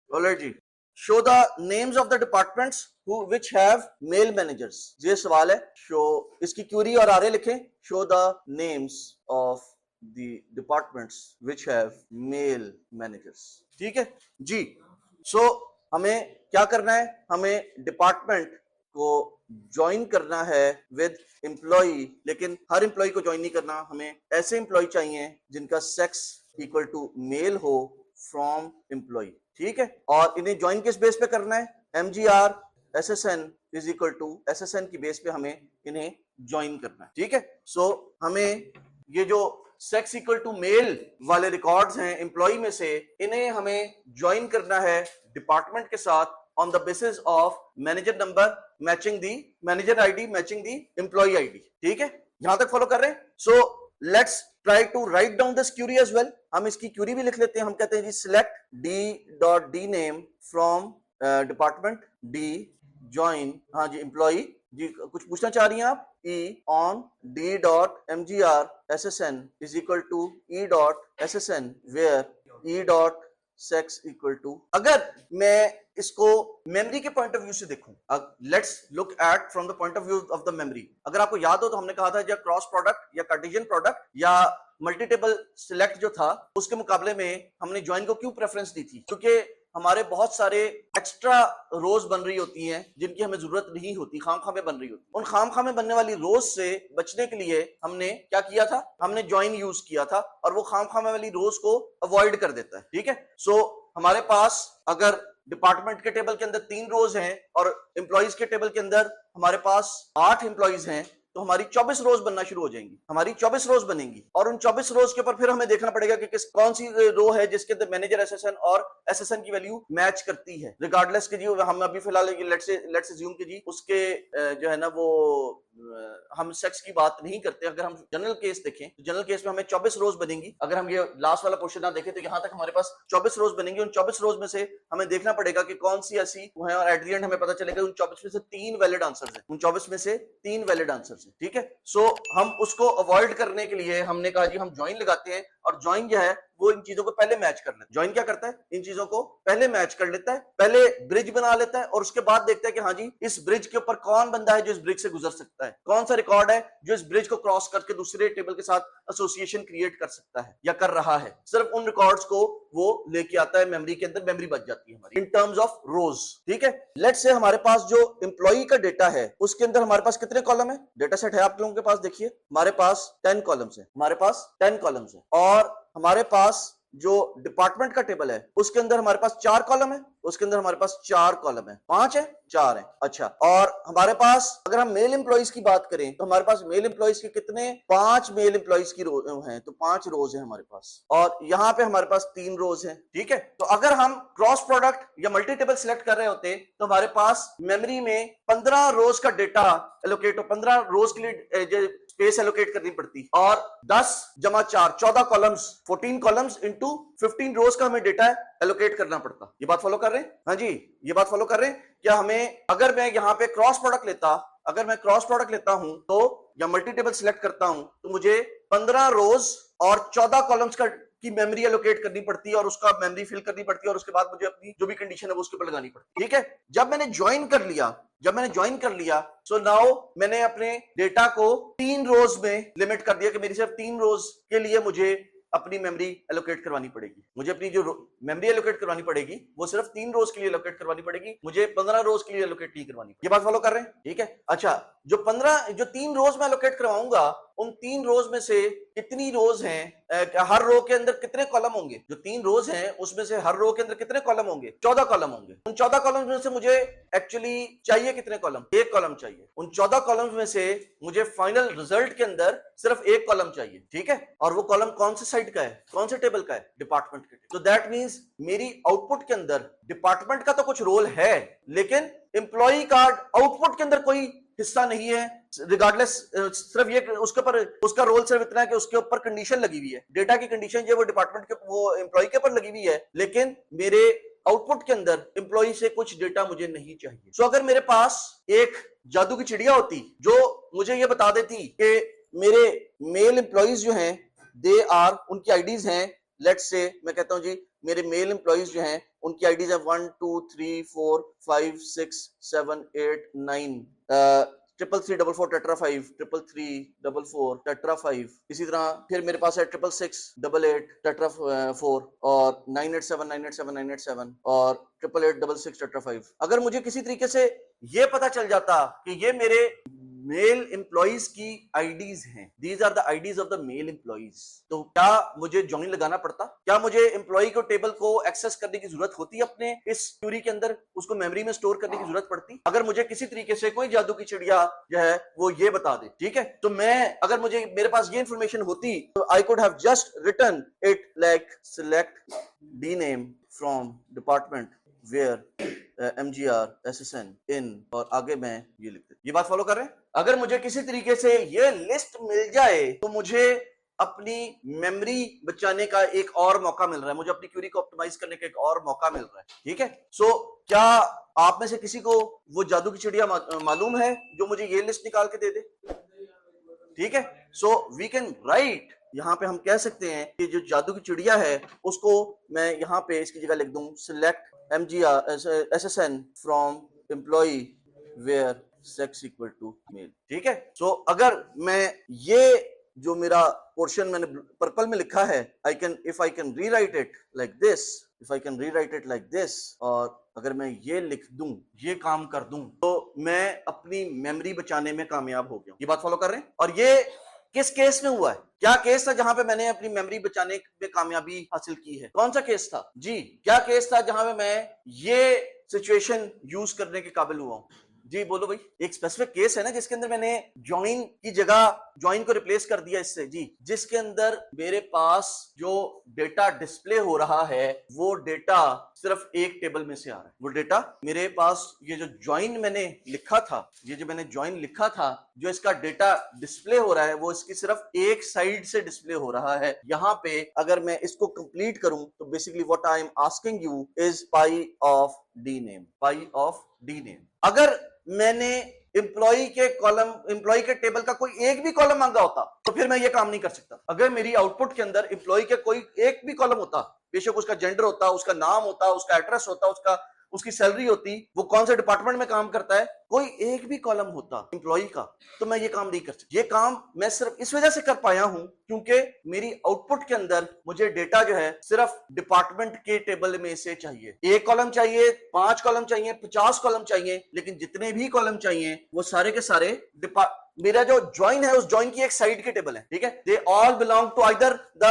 Alright जी। Show the names of the departments which have male managers। ये सवाल है। शो, इसकी क्यूरी और आरे लिखें। Show the names of the departments which have male managers। ठीक है जी। सो हमें क्या करना है, हमें डिपार्टमेंट को ज्वाइन करना है विद एम्प्लॉय, लेकिन हर एम्प्लॉय को ज्वाइन नहीं करना, हमें ऐसे एम्प्लॉय चाहिए जिनका सेक्स इक्वल टू मेल हो फ्रॉम एम्प्लॉय। ठीक है, और इन्हें ज्वाइन किस बेस पे करना है, MGR SSN is equal to SSN की बेस पे हमें इन्हें ज्वाइन करना है। ठीक है, सो हमें ये जो सेक्स इक्वल टू मेल वाले रिकॉर्ड्स हैं एम्प्लॉय में से, इन्हें हमें ज्वाइन करना है डिपार्टमेंट के साथ on the basis of manager number matching the manager ID matching the employee ID. ठीक है, यहां तक फॉलो कर रहे हैं। So let's try to write down this query as well. हम इसकी क्यूरी भी लिख लेते हैं। हम कहते हैं जी select D.D name from department D join, हाँ जी एम्प्लॉय जी, कुछ पूछना चाह रही हैं आप, E on D.MGR SSN is equal to E.SSN where E.sex equal to, अगर मैं इसको मेमोरी के पॉइंट ऑफ व्यू से देखूं, let's look at from the point of view of the memory. अगर आपको याद हो तो हमने कहा था या क्रॉस प्रोडक्ट या कार्टेशियन प्रोडक्ट या मल्टी टेबल सिलेक्ट जो था, उसके मुकाबले में हमने ज्वाइन को क्यों प्रेफरेंस दी थी, क्योंकि हमारे बहुत सारे एक्स्ट्रा रोज बन रही होती हैं जिनकी हमें जरूरत नहीं होती, खामखा में बन रही होती। उन खामखा में बनने वाली रोज से बचने के लिए हमने क्या किया था, हमने ज्वाइन यूज किया था, और वो खामखा में वाली रोज को अवॉइड कर देता है। ठीक है, सो हमारे पास अगर डिपार्टमेंट के टेबल के अंदर 3 रोज हैं और एम्प्लॉइज के टेबल के अंदर हमारे पास 8 एम्प्लॉइज हैं, तो हमारी 24 रोज बनना शुरू हो जाएंगी, हमारी 24 रोज बनेंगी। और उन 24 रोज के ऊपर फिर हमें देखना पड़ेगा कि कौन सी रो है जिसके अंदर मैनेजर SSN और SSN की वैल्यू मैच करती है, रिगार्डलेस के जी हम अभी फिलहाल लेट्स अज्यूम कि जी उसके जो है ना वो हम सेक्स की बात नहीं करते। अगर हम जनरल केस देखें तो जनरल केस में हमें 24 रोज बनेंगी। अगर हम ये लास्ट वाला क्वेश्चन ना देखें तो यहां तक हमारे पास 24 रोज बनेंगी। उन 24 रोज में से हमें देखना पड़ेगा कि कौन सी ऐसी है, और एट द एंड हमें पता चलेगा उन 24 में से 3 वैलिड आंसर्स हैं, उन 24 में से 3 वैलिड आंसर्स हैं। ठीक है, सो हम उसको अवॉइड करने के लिए हमने कहा जी हम ज्वाइन लगाते हैं, और ज्वाइन जो है वो इन चीजों को पहले मैच कर लेता है। ज्वाइन क्या करता है, इन चीजों को पहले मैच कर लेता है, पहले ब्रिज बना लेता है, और उसके बाद देखता है कि हाँ जी इस ब्रिज के ऊपर कौन बंदा है जो इस ब्रिज से गुजर सकता है, कौन सा रिकॉर्ड है जो इस ब्रिज को क्रॉस करके दूसरे टेबल के साथ एसोसिएशन क्रिएट कर सकता है या कर रहा है। सिर्फ उन रिकॉर्ड्स को वो लेके आता है मेमोरी के अंदर, मेमोरी बच जाती है हमारी इन टर्म्स ऑफ रोज। ठीक है, लेट्स से हमारे पास जो एम्प्लॉय का डेटा है उसके अंदर हमारे पास कितने कॉलम है, डेटा सेट है आप लोगों के पास, देखिए हमारे पास 10 कॉलम्स है, हमारे पास 10 कॉलम्स है, और हमारे पास जो डिपार्टमेंट का टेबल है उसके अंदर हमारे पास 4 कॉलम है, उसके अंदर हमारे पास 4 कॉलम है, 5 है, 4 है। अच्छा, और हमारे पास अगर हम मेल एम्प्लॉइज की बात करें तो हमारे पास मेल एम्प्लॉइज के कितने, 5 मेल एम्प्लॉइज की रो हैं, तो 5 रोज है हमारे पास, और यहाँ पे हमारे पास 3 रोज है। ठीक है, तो अगर हम क्रॉस प्रोडक्ट या मल्टी टेबल सिलेक्ट कर रहे होते तो हमारे पास मेमोरी में 15 रोज का डेटा एलोकेट हो, 15 रोज के लिए स्पेस एलोकेट करनी पड़ती, और 10 जमा 4 14 कॉलम्स, 14 कॉलम्स इनटू 15 रोज का हमें डेटा एलोकेट करना पड़ता। ये बात फॉलो कर रहे हैं, हाँ जी ये बात फॉलो कर रहे हैं क्या? हमें अगर मैं यहाँ पे क्रॉस प्रोडक्ट लेता, अगर मैं क्रॉस प्रोडक्ट लेता हूं तो या मल्टी टेबल सिलेक्ट करता हूं तो मुझे 15 रोज और 14 कॉलम्स का की मेमोरी एलोकेट करनी पड़ती है, और उसका मेमोरी फिल करनी पड़ती है, और उसके बाद मुझे अपनी जो भी कंडीशन है वो उसके ऊपर लगानी पड़ती है। ठीक है, जब मैंने ज्वाइन कर लिया सो नाउ मैंने अपने डेटा को 3 रोज में लिमिट कर दिया कि मेरी सिर्फ 3 रोज के लिए मुझे अपनी मेमोरी एलोकेट करवानी पड़ेगी। मुझे अपनी जो मेमोरी एलोकेट करवानी पड़ेगी वो सिर्फ 3 रोज के लिए एलोकेट करवानी पड़ेगी, मुझे 15 रोज के लिए एलोकेट नहीं करवानी। ये बात फॉलो कर रहे हैं? ठीक है, अच्छा जो 3 रोज में एलोकेट करवाऊंगा, उन 3 रोज में से कितनी रोज हैं, हर रो के अंदर कितने कॉलम होंगे, जो 3 रोज हैं उसमें से हर रो के अंदर कितने कॉलम होंगे, 14 कॉलम होंगे। उन 14 कॉलम में से मुझे एक्चुअली चाहिए कितने कॉलम, 1 कॉलम चाहिए। उन 14 कॉलम में से मुझे फाइनल रिजल्ट के अंदर सिर्फ 1 कॉलम चाहिए। ठीक है, और वो कॉलम कौन से साइड का है, कौन से टेबल का है, डिपार्टमेंट के। तो दैट मींस मेरी आउटपुट के अंदर डिपार्टमेंट का तो कुछ रोल है, लेकिन एम्प्लॉय का आउटपुट के अंदर कोई हिस्सा नहीं है। रिगार्डलेस सिर्फ ये उसके ऊपर उसका रोल सिर्फ इतना है कि उसके ऊपर कंडीशन लगी हुई है, डेटा की कंडीशन जो वो डिपार्टमेंट के वो एम्प्लॉय के ऊपर लगी हुई है, लेकिन मेरे आउटपुट के अंदर एम्प्लॉय से कुछ डेटा मुझे नहीं चाहिए। सो अगर मेरे पास एक जादू की चिड़िया होती जो मुझे ये बता देती कि मेरे मेल एम्प्लॉइज जो हैं दे आर, उनकी आईडीज हैं लेट्स से मैं कहता हूं जी मेरे मेल एम्प्लॉइज जो हैं उनकी आईडीज है 1 2 3 4 5 6 7 8 9 33344 टेट्रा 5 33344 टेट्रा 5। इसी तरह फिर मेरे पास है 66688 टेट्रा 4 और 987 और 88866 टेट्रा 5। अगर मुझे किसी तरीके से ये पता चल जाता कि ये मेरे मेल एम्प्लॉइज की आईडीज हैं, these are the IDs of the male employees, तो क्या मुझे ज्वाइन लगाना पड़ता? क्या मुझे एम्प्लॉय को टेबल को एक्सेस करने की जरूरत होती अपने इस क्यूरी के अंदर, उसको मेमोरी में स्टोर करने की जरूरत पड़ती अगर मुझे किसी तरीके से कोई जादू की चिड़िया जो है वो ये बता दे? ठीक है, तो मैं अगर मुझे मेरे पास ये इंफॉर्मेशन होती तो I could have just written it like select the name from department where MGR SSN in, और आगे मैं ये लिखते। ये बात फॉलो कर रहे हैं? अगर मुझे किसी तरीके से ये लिस्ट मिल जाए तो मुझे अपनी मेमोरी बचाने का एक और मौका मिल रहा है, मुझे अपनी क्यूरी को ऑप्टिमाइज करने का एक और मौका मिल रहा है। ठीक है, सो क्या आप में से किसी को वो जादू की चिड़िया मालूम है जो मुझे ये लिस्ट निकाल के दे दे? ठीक है, सो वी कैन राइट, यहाँ पे हम कह सकते हैं कि जो जादू की चिड़िया है उसको मैं यहाँ पे इसकी जगह लिख दूं select MGR SSN from employee where sex equal to male. ठीक है, सो अगर मैं ये जो मेरा पोर्शन मैंने पर्पल में लिखा है, if I can rewrite it like this, if I can rewrite it like this, और अगर मैं ये लिख दूं, ये काम कर दूं, तो मैं अपनी मेमोरी बचाने में कामयाब हो गया। ये बात फॉलो कर रहे हैं? और ये किस केस में हुआ है? क्या केस था जहां पे मैंने अपनी मेमोरी बचाने में कामयाबी हासिल की है? कौन सा केस था जी? क्या केस था जहां पे मैं ये सिचुएशन यूज करने के काबिल हुआ हूं? जी बोलो भाई। एक स्पेसिफिक केस है ना जिसके अंदर मैंने ज्वाइन की जगह ज्वाइन को रिप्लेस कर दिया इससे, जी, जिसके अंदर मेरे पास जो डेटा डिस्प्ले हो रहा है वो डेटा सिर्फ एक टेबल में से आ रहा है। वो डेटा मेरे पास, ये जो ज्वाइन मैंने लिखा था, ये जो मैंने ज्वाइन लिखा था, जो इसका डेटा डिस्प्ले हो रहा है वो इसकी सिर्फ एक साइड से डिस्प्ले हो रहा है। यहाँ पे अगर मैं इसको कंप्लीट करूं तो basically what I am asking you is pi of D name, pi of D name. अगर मैंने एम्प्लॉय के टेबल का कोई एक भी कॉलम मांगा होता तो फिर मैं ये काम नहीं कर सकता। अगर मेरी आउटपुट के अंदर एम्प्लॉय के कोई एक भी कॉलम होता, बेशक उसका जेंडर होता, उसका नाम होता, उसका एड्रेस होता, उसकी सैलरी होती, वो कौन से डिपार्टमेंट में काम करता है, कोई एक भी कॉलम होता एम्प्लॉय का, तो मैं ये काम नहीं कर सकता। ये काम मैं सिर्फ इस वजह से कर पाया हूं क्योंकि मेरी आउटपुट के अंदर मुझे डेटा जो है सिर्फ डिपार्टमेंट के टेबल में से चाहिए। एक कॉलम चाहिए, 5 कॉलम चाहिए, 50 कॉलम चाहिए, लेकिन जितने भी कॉलम चाहिए वो सारे के सारे मेरा जो ज्वाइन है उस ज्वाइन की एक साइड के टेबल है। ठीक है, they all belong to either the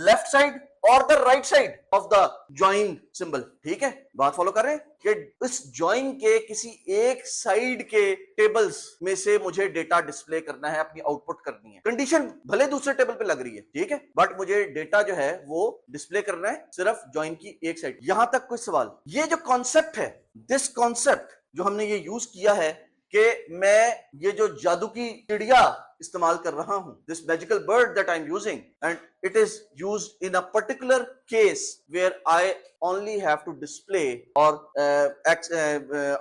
left side और the right side of the join symbol. ठीक है, बात फॉलो कर रहे हैं कि इस ज्वाइन के किसी एक साइड के टेबल्स में से मुझे डेटा डिस्प्ले करना है, अपनी आउटपुट करनी है। कंडीशन भले दूसरे टेबल पे लग रही है, ठीक है, बट मुझे डेटा जो है वो डिस्प्ले करना है सिर्फ ज्वाइन की एक साइड। यहां तक कोई सवाल? ये जो कॉन्सेप्ट है, दिस कॉन्सेप्ट जो हमने ये यूज किया है कि मैं ये जो जादू की चिड़िया इस्तेमाल कर रहा हूं, this magical word that I am using, and it is used in a particular case where I only have to display or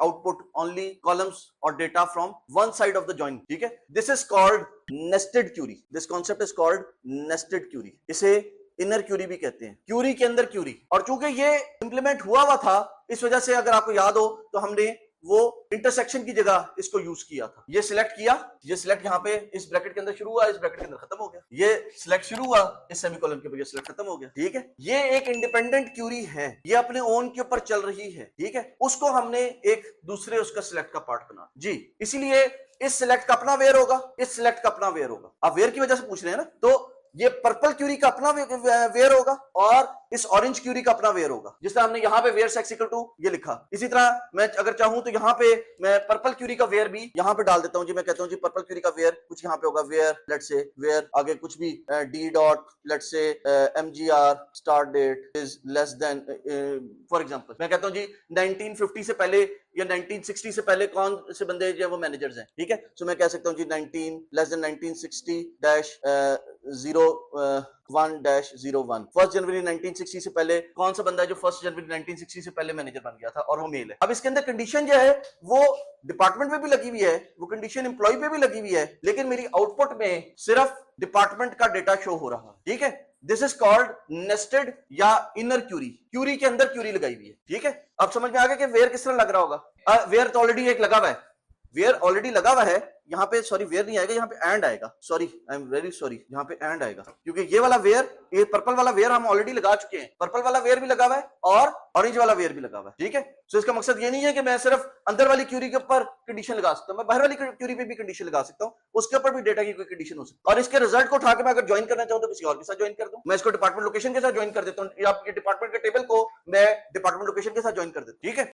output only columns or data from one side of the join. ठीक है, this is called nested query. This concept is called nested query. इसे inner Curie भी कहते हैं, Curie के अंदर Curie. और चूंकि ये इंप्लीमेंट हुआ था, इस वजह से अगर आपको याद हो तो हमने वो इंटरसेक्शन की जगह इसको यूज किया था। ये सिलेक्ट किया, ये सिलेक्ट यहाँ पे इस ब्रैकेट के अंदर शुरू हुआ, इस ब्रैकेट के अंदर खत्म हो गया। ये सिलेक्ट शुरू हुआ इस सेमीकोलन के, सिलेक्ट खत्म हो गया। ठीक है, ये एक इंडिपेंडेंट क्यूरी है, ये अपने ओन के ऊपर चल रही है। ठीक है, उसको हमने एक दूसरे उसका सिलेक्ट का पार्ट बना जी, इसीलिए इस सिलेक्ट का अपना वेयर होगा, इस सिलेक्ट का अपना वेयर होगा। आप वेयर की वजह से पूछ रहे हैं ना, तो ये पर्पल क्यूरी का अपना वेयर होगा और इस ऑरेंज क्यूरी का अपना वेयर होगा। जिस तरह हमने यहाँ पे वेयर सेक्स इक्वल टू ये लिखा, इसी तरह मैं अगर चाहूं तो यहाँ पे मैं पर्पल क्यूरी का वेयर भी यहाँ पे डाल देता हूँ जी। मैं कहता हूँ जी पर्पल क्यूरी का वेयर कुछ यहाँ पे होगा, वेयर लेट्स से वेयर आगे कुछ भी D dot let's say MGR start date is less than, for example मैं कहता हूँ जी 1950 से पहले या 1960 से पहले कौन से बंदे जो वो मैनेजर्स हैं। ठीक है, सो मैं कह सकता हूँ जी 19-01-01-01 1 जनवरी 1960 से पहले कौन सा बंदा है जो 1 जनवरी 1960 से पहले मैनेजर बन गया था और वो मेल है। अब इसके अंदर कंडीशन जो है वो डिपार्टमेंट पे भी लगी हुई है, वो कंडीशन एम्प्लॉय पे भी लगी हुई है, लेकिन मेरी आउटपुट में सिर्फ डिपार्टमेंट का डेटा शो हो रहा है। ठीक है, दिस इज कॉल्ड नेस्टेड या इनर क्यूरी, क्यूरी के अंदर क्यूरी लगाई हुई है, ठीक है। अब समझ में आ गया कि वेयर किस तरह लग रहा होगा। वेयर तो ऑलरेडी एक लगा हुआ है, वेयर ऑलरेडी लगा हुआ है, यहाँ पे सॉरी वेयर नहीं आएगा, यहाँ पे एंड आएगा, sorry I am very sorry, यहाँ पे एंड आएगा, क्योंकि ये वाला वेयर, ये पर्पल वाला वेयर हम ऑलरेडी लगा चुके हैं, पर्पल वाला वेयर भी लगा हुआ है और ऑरेंज वाला वेयर भी लगा हुआ है, ठीक है। सो इसका मकसद ये नहीं है कि मैं सिर्फ अंदर वाली क्यूरी के ऊपर कंडीशन लगा सकता हूं, मैं बाहर वाली क्यूरी पे भी कंडीशन लगा सकता हूं, उसके ऊपर भी डेटा की कोई कंडीशन हो सकती है। और इसके रिजल्ट को उठा के मैं अगर ज्वाइन करना चाहूं तो किसी और के साथ ज्वाइन कर दूं, मैं इसको डिपार्टमेंट लोकेशन के साथ ज्वाइन कर देता हूं, या डिपार्टमेंट के टेबल को मैं डिपार्टमेंट लोकेशन के साथ ज्वाइन कर देता हूं, ठीक है।